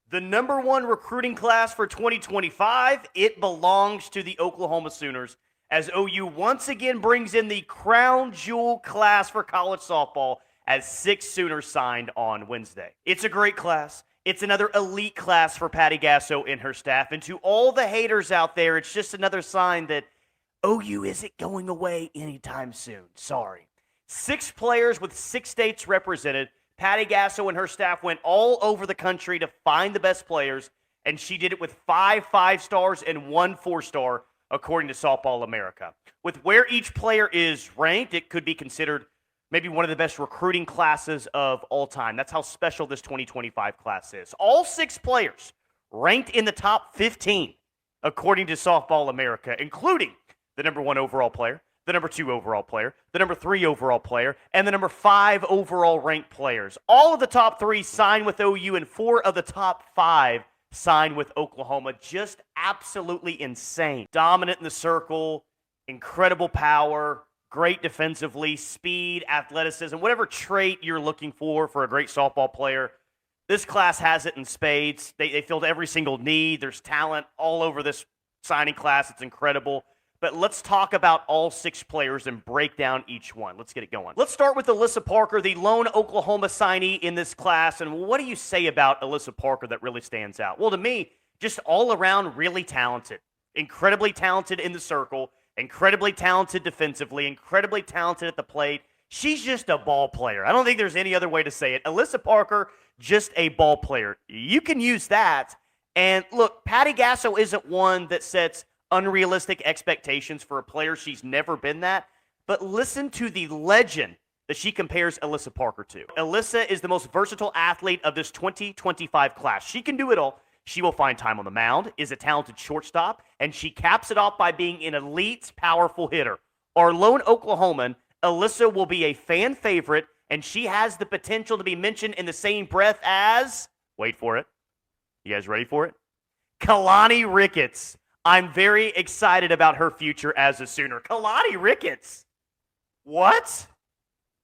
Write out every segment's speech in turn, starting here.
The number one recruiting class for 2025, it belongs to the Oklahoma Sooners as OU once again brings in the crown jewel class for college softball as 6 Sooners signed on Wednesday. It's a great class. It's another elite class for Patty Gasso and her staff. And to all the haters out there, it's just another sign that OU isn't going away anytime soon. Sorry. 6 players with 6 states represented. Patty Gasso and her staff went all over the country to find the best players, and she did it with 5 5-stars and 1 4-star, according to Softball America. With where each player is ranked, it could be considered maybe one of the best recruiting classes of all time. That's how special this 2025 class is. All 6 players ranked in the top 15, according to Softball America, including the number 1 overall player, the number 2 overall player, the number 3 overall player, and the number 5 overall ranked players. All of the top 3 signed with OU, and 4 of the top 5 signed with Oklahoma. Just absolutely insane. Dominant in the circle, incredible power, great defensively, speed, athleticism, whatever trait you're looking for a great softball player. This class has it in spades. They filled every single need. There's talent all over this signing class. It's incredible. But let's talk about all 6 players and break down each one. Let's get it going. Let's start with Allyssa Parker, the lone Oklahoma signee in this class. And what do you say about Allyssa Parker that really stands out? Well, to me, just all around really talented. Incredibly talented in the circle, incredibly talented defensively, incredibly talented at the plate. She's just a ball player. I don't think there's any other way to say it. Allyssa Parker, just a ball player. You can use that. And look, Patty Gasso isn't one that sets unrealistic expectations for a player. She's never been that. But listen to the legend that she compares Allyssa Parker to. Allyssa is the most versatile athlete of this 2025 class. She can do it all. She will find time on the mound, is a talented shortstop, and she caps it off by being an elite, powerful hitter. Our lone Oklahoman, Allyssa will be a fan favorite, and she has the potential to be mentioned in the same breath as, wait for it, you guys ready for it? Kalani Ricketts. I'm very excited about her future as a Sooner. Kalani Ricketts. What?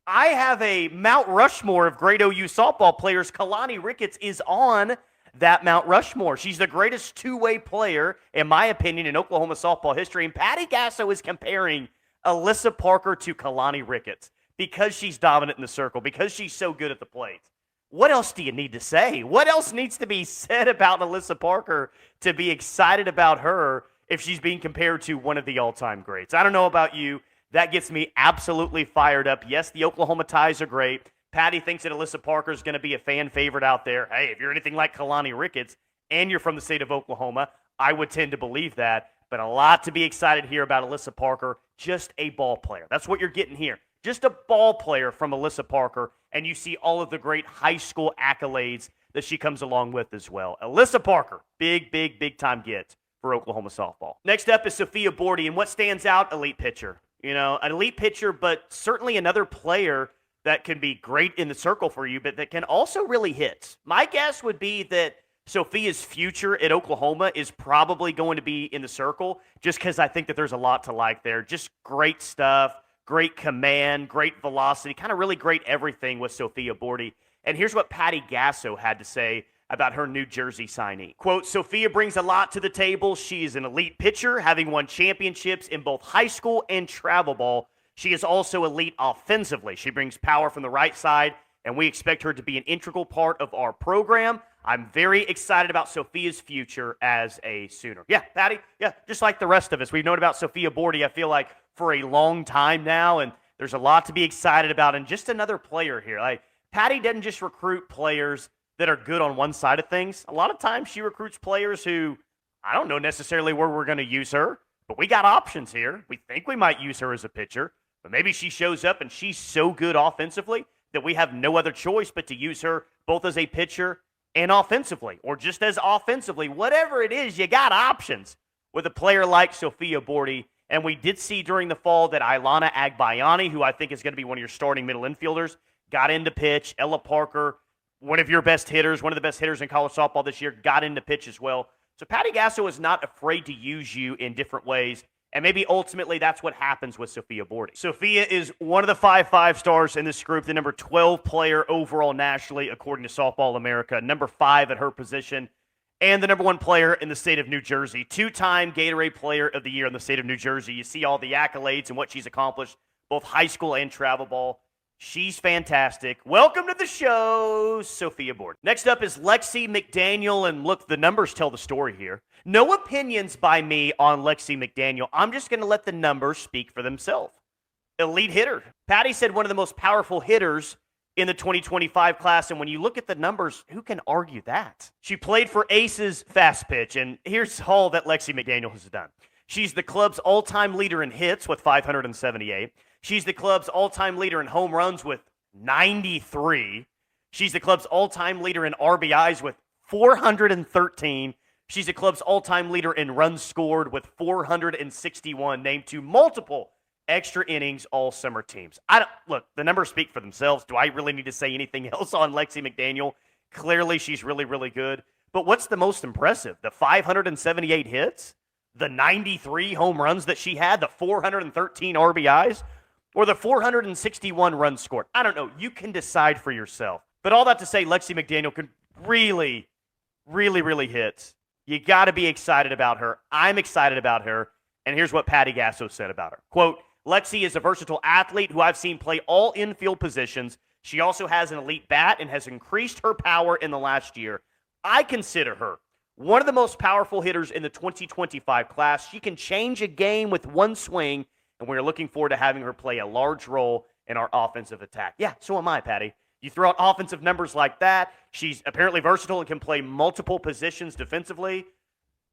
I have a Mount Rushmore of great OU softball players. Kalani Ricketts is on that Mount Rushmore. She's the greatest two-way player, in my opinion, in Oklahoma softball history. And Patty Gasso is comparing Allyssa Parker to Kalani Ricketts because she's dominant in the circle, because she's so good at the plate. What else do you need to say? What else needs to be said about Allyssa Parker to be excited about her if she's being compared to one of the all-time greats? I don't know about you. That gets me absolutely fired up. Yes, the Oklahoma ties are great. Patty thinks that Allyssa Parker is going to be a fan favorite out there. Hey, if you're anything like Kalani Ricketts and you're from the state of Oklahoma, I would tend to believe that. But a lot to be excited here about Allyssa Parker. Just a ball player. That's what you're getting here. Just a ball player from Allyssa Parker, and you see all of the great high school accolades that she comes along with as well. Allyssa Parker, big time get for Oklahoma softball. Next up is Sophia Bordi, and what stands out? Elite pitcher. You know, an elite pitcher, but certainly another player that can be great in the circle for you, but that can also really hit. My guess would be that Sophia's future at Oklahoma is probably going to be in the circle, just because I think that there's a lot to like there. Just great stuff. Great command, great velocity, kind of really great everything with Sophia Bordi. And here's what Patty Gasso had to say about her New Jersey signee. Quote, Sophia brings a lot to the table. She is an elite pitcher, having won championships in both high school and travel ball. She is also elite offensively. She brings power from the right side, and we expect her to be an integral part of our program. I'm very excited about Sophia's future as a Sooner. Yeah, Patty, yeah, just like the rest of us. We've known about Sophia Bordi, I feel like, for a long time now, and there's a lot to be excited about. And just another player here. Like, Patty doesn't just recruit players that are good on one side of things. A lot of times she recruits players who, I don't know necessarily where we're going to use her, but we got options here. We think we might use her as a pitcher, but maybe she shows up and she's so good offensively that we have no other choice but to use her both as a pitcher and offensively, or just as offensively. Whatever it is, you got options with a player like Sophia Bordi. And we did see during the fall that Ilana Agbayani, who I think is going to be one of your starting middle infielders, got into pitch. Ella Parker, one of your best hitters, one of the best hitters in college softball this year, got into pitch as well. So Patty Gasso is not afraid to use you in different ways. And maybe ultimately that's what happens with Sophia Bordi. Sophia is one of the 5 stars in this group, the number 12 player overall nationally, according to Softball America, number 5 at her position, and the number 1 player in the state of New Jersey. 2-time Gatorade Player of the Year in the state of New Jersey. You see all the accolades and what she's accomplished, both high school and travel ball. She's fantastic. Welcome to the show, Sophia Bordi. Next up is Lexi McDaniel, and look, the numbers tell the story here. No opinions by me on Lexi McDaniel. I'm just going to let the numbers speak for themselves. Elite hitter. Patty said one of the most powerful hitters in the 2025 class, and when you look at the numbers, who can argue that? She played for Aces Fast Pitch, and here's all that Lexi McDaniel has done. She's the club's all-time leader in hits with 578. She's the club's all-time leader in home runs with 93. She's the club's all-time leader in RBIs with 413. She's the club's all-time leader in runs scored with 461, named to multiple extra innings all-summer teams. Look, the numbers speak for themselves. Do I really need to say anything else on Lexi McDaniel? Clearly, she's really, really good. But what's the most impressive? The 578 hits? The 93 home runs that she had? The 413 RBIs? Or the 461 runs scored? I don't know. You can decide for yourself. But all that to say, Lexi McDaniel can really, really, really hit. You got to be excited about her. I'm excited about her. And here's what Patty Gasso said about her. Quote, Lexi is a versatile athlete who I've seen play all infield positions. She also has an elite bat and has increased her power in the last year. I consider her one of the most powerful hitters in the 2025 class. She can change a game with one swing, and we're looking forward to having her play a large role in our offensive attack. Yeah, so am I, Patty. You throw out offensive numbers like that. She's apparently versatile and can play multiple positions defensively.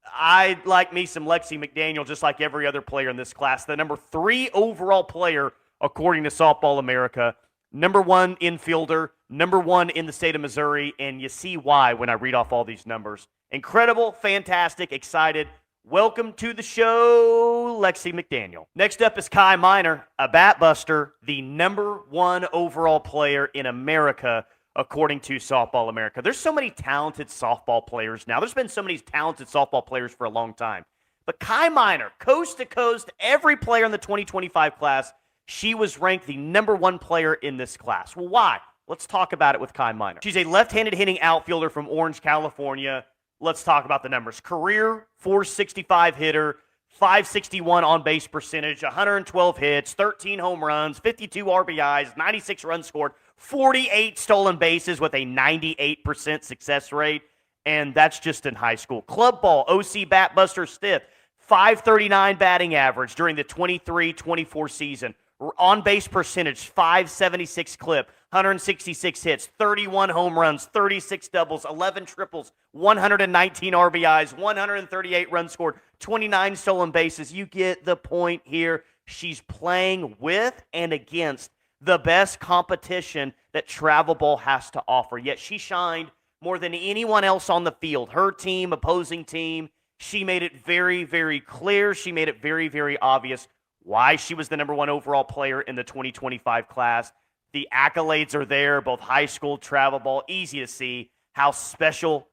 I like me some Lexi McDaniel just like every other player in this class. The number 3 overall player, according to Softball America. Number 1 infielder, number 1 in the state of Missouri, and you see why when I read off all these numbers. Incredible, fantastic, excited. Welcome to the show, Lexi McDaniel. Next up is Kai Minor, a bat buster, the number 1 overall player in America, according to Softball America. There's so many talented softball players now. There's been so many talented softball players for a long time. But Kai Minor, coast to coast, every player in the 2025 class, she was ranked the number 1 player in this class. Well, why? Let's talk about it with Kai Minor. She's a left-handed hitting outfielder from Orange, California. Let's talk about the numbers. Career 465 hitter, 561 on-base percentage, 112 hits, 13 home runs, 52 RBIs, 96 runs scored, 48 stolen bases with a 98% success rate, and that's just in high school. Club ball, OC Bat Buster Stiff, 539 batting average during the 23-24 season. On-base percentage, 576 clip, 166 hits, 31 home runs, 36 doubles, 11 triples, 119 RBIs, 138 runs scored, 29 stolen bases. You get the point here. She's playing with and against the best competition that travel ball has to offer. Yet she shined more than anyone else on the field. Her team, opposing team, she made it very, very clear. She made it very, very obvious why she was the number 1 overall player in the 2025 class. The accolades are there, both high school, travel ball. Easy to see how special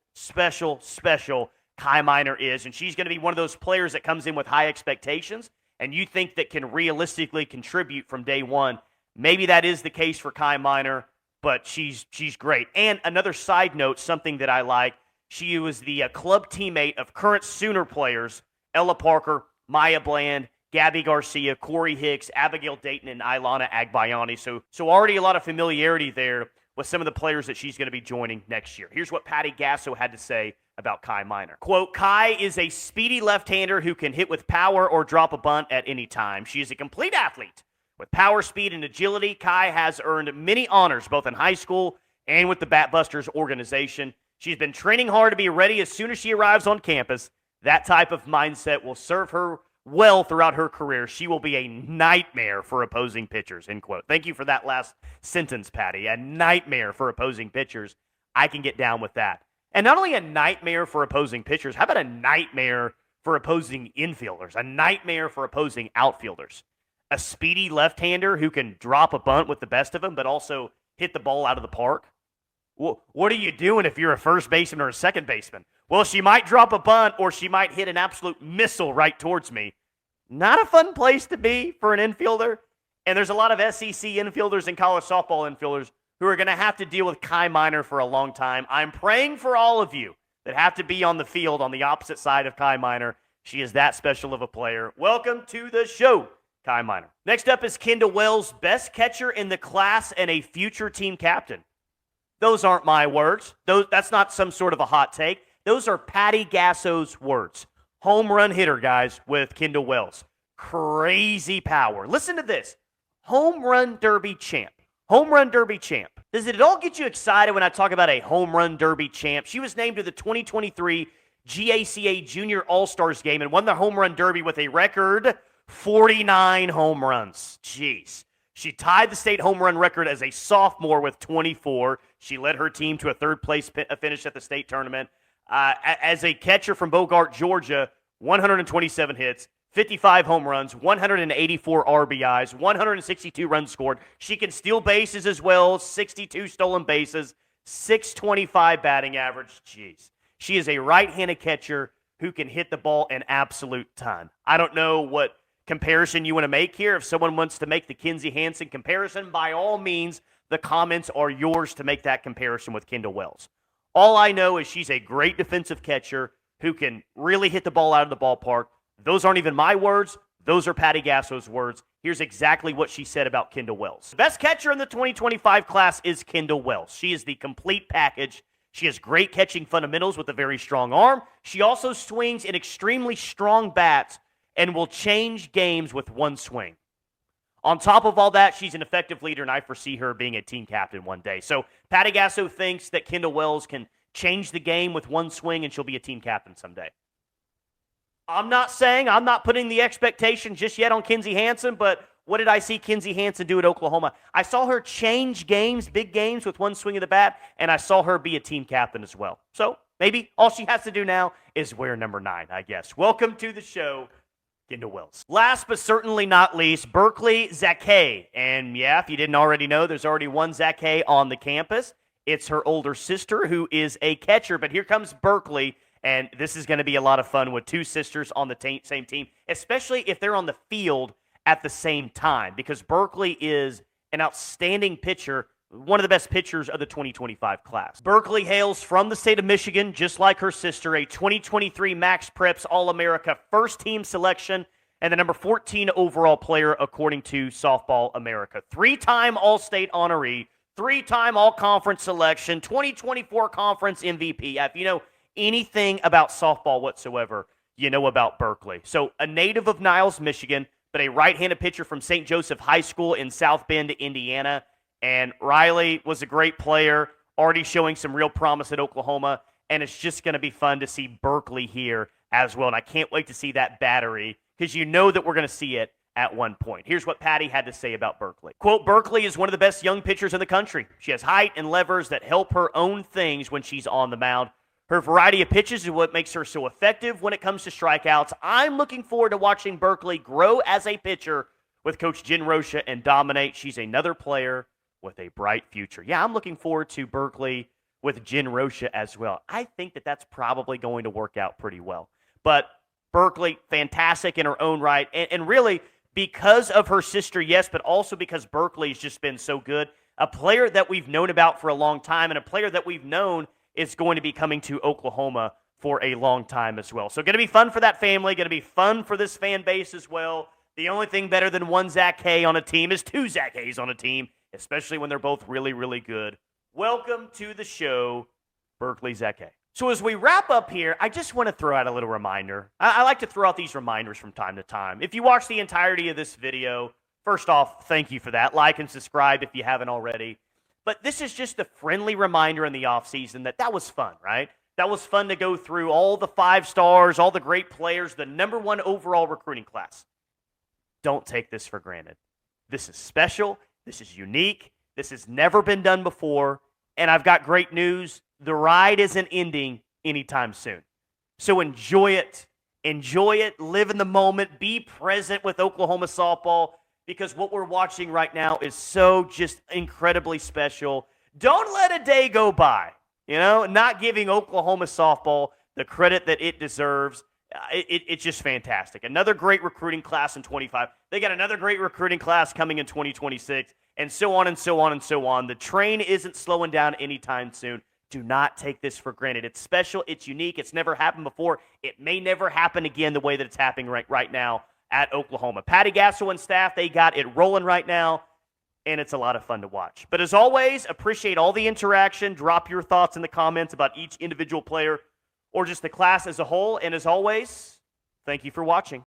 Kai Minor is. And she's going to be one of those players that comes in with high expectations and you think that can realistically contribute from day one. Maybe that is the case for Kai Minor, but she's great. And another side note, something that I like, she was the club teammate of current Sooner players, Ella Parker, Maya Bland, Gabby Garcia, Corey Hicks, Abigail Dayton, and Ilana Agbayani. So already a lot of familiarity there with some of the players that she's going to be joining next year. Here's what Patty Gasso had to say about Kai Minor. Quote, Kai is a speedy left-hander who can hit with power or drop a bunt at any time. She is a complete athlete. With power, speed, and agility, Kai has earned many honors both in high school and with the Bat Busters organization. She's been training hard to be ready as soon as she arrives on campus. That type of mindset will serve her well throughout her career. She will be a nightmare for opposing pitchers, end quote. Thank you for that last sentence, Patty. A nightmare for opposing pitchers. I can get down with that. And not only a nightmare for opposing pitchers, how about a nightmare for opposing infielders? A nightmare for opposing outfielders. A speedy left-hander who can drop a bunt with the best of them, but also hit the ball out of the park. Well, what are you doing if you're a first baseman or a second baseman? Well, she might drop a bunt or she might hit an absolute missile right towards me. Not a fun place to be for an infielder. And there's a lot of SEC infielders and college softball infielders who are going to have to deal with Kai Minor for a long time. I'm praying for all of you that have to be on the field on the opposite side of Kai Minor. She is that special of a player. Welcome to the show, Kai Minor. Next up is Kendall Wells, best catcher in the class and a future team captain. Those aren't my words. That's not some sort of a hot take. Those are Patty Gasso's words. Home run hitter, guys, with Kendall Wells. Crazy power. Listen to this. Home run derby champ. Home run derby champ. Does it all get you excited when I talk about a home run derby champ? She was named to the 2023 GACA Junior All-Stars game and won the home run derby with a record 49 home runs. Jeez. She tied the state home run record as a sophomore with 24. She led her team to a third-place finish at the state tournament. As a catcher from Bogart, Georgia, 127 hits, 55 home runs, 184 RBIs, 162 runs scored. She can steal bases as well, 62 stolen bases, 625 batting average. Jeez. She is a right-handed catcher who can hit the ball an absolute ton. I don't know what comparison you want to make here. If someone wants to make the Kinsey Hansen comparison, by all means, the comments are yours to make that comparison with Kendall Wells. All I know is she's a great defensive catcher who can really hit the ball out of the ballpark. Those aren't even my words. Those are Patty Gasso's words. Here's exactly what she said about Kendall Wells. The best catcher in the 2025 class is Kendall Wells. She is the complete package. She has great catching fundamentals with a very strong arm. She also swings an extremely strong bat and will change games with one swing. On top of all that, she's an effective leader, and I foresee her being a team captain one day. So Patty Gasso thinks that Kendall Wells can change the game with one swing, and she'll be a team captain someday. I'm not putting the expectation just yet on Kinsey Hansen, but what did I see Kinsey Hansen do at Oklahoma? I saw her change games, big games, with one swing of the bat, and I saw her be a team captain as well. So maybe all she has to do now is wear number 9, I guess. Welcome to the show, Kendall Wells. Last but certainly not least, Berkley Zache. And yeah, if you didn't already know, there's already one Zache on the campus. It's her older sister who is a catcher, but here comes Berkley, and this is going to be a lot of fun with two sisters on the same team, especially if they're on the field at the same time, because Berkley is an outstanding pitcher, one of the best pitchers of the 2025 class. Berkley hails from the state of Michigan, just like her sister, a 2023 Max Preps All-America first-team selection and the number 14 overall player according to Softball America. 3-time All-State honoree, 3-time All-Conference selection, 2024 Conference MVP. If you know anything about softball whatsoever, you know about Berkley. So a native of Niles, Michigan, but a right-handed pitcher from St. Joseph High School in South Bend, Indiana. And Riley was a great player, already showing some real promise at Oklahoma, and it's just going to be fun to see Berkley here as well. And I can't wait to see that battery, because you know that we're going to see it at one point. Here's what Patty had to say about Berkley. Quote, Berkley is one of the best young pitchers in the country. She has height and levers that help her own things when she's on the mound. Her variety of pitches is what makes her so effective when it comes to strikeouts. I'm looking forward to watching Berkley grow as a pitcher with Coach Jen Rocha and dominate. She's another player with a bright future. Yeah, I'm looking forward to Berkley with Jen Rocha as well. I think that that's probably going to work out pretty well. But Berkley, fantastic in her own right. And really, because of her sister, yes, but also because Berkley's just been so good. A player that we've known about for a long time, and a player that we've known is going to be coming to Oklahoma for a long time as well. So going to be fun for that family, going to be fun for this fan base as well. The only thing better than one Zache on a team is two Zaches on a team, especially when they're both really, really good. Welcome to the show, Berkley Zache. So as we wrap up here, I just want to throw out a little reminder. I like to throw out these reminders from time to time. If you watch the entirety of this video, first off, thank you for that. Like and subscribe if you haven't already. But this is just a friendly reminder in the offseason that was fun, right? That was fun to go through all the 5 stars, all the great players, the number 1 overall recruiting class. Don't take this for granted. This is special. This is unique. This has never been done before. And I've got great news. The ride isn't ending anytime soon. So enjoy it. Enjoy it. Live in the moment. Be present with Oklahoma softball, because what we're watching right now is so just incredibly special. Don't let a day go by, not giving Oklahoma softball the credit that it deserves. It's just fantastic. Another great recruiting class in 25. They got another great recruiting class coming in 2026, and so on and so on and so on. The train isn't slowing down anytime soon. Do not take this for granted. It's special. It's unique. It's never happened before. It may never happen again the way that it's happening right now at Oklahoma. Patty Gasso and staff, they got it rolling right now, and it's a lot of fun to watch. But as always, appreciate all the interaction. Drop your thoughts in the comments about each individual player or just the class as a whole. And as always, thank you for watching.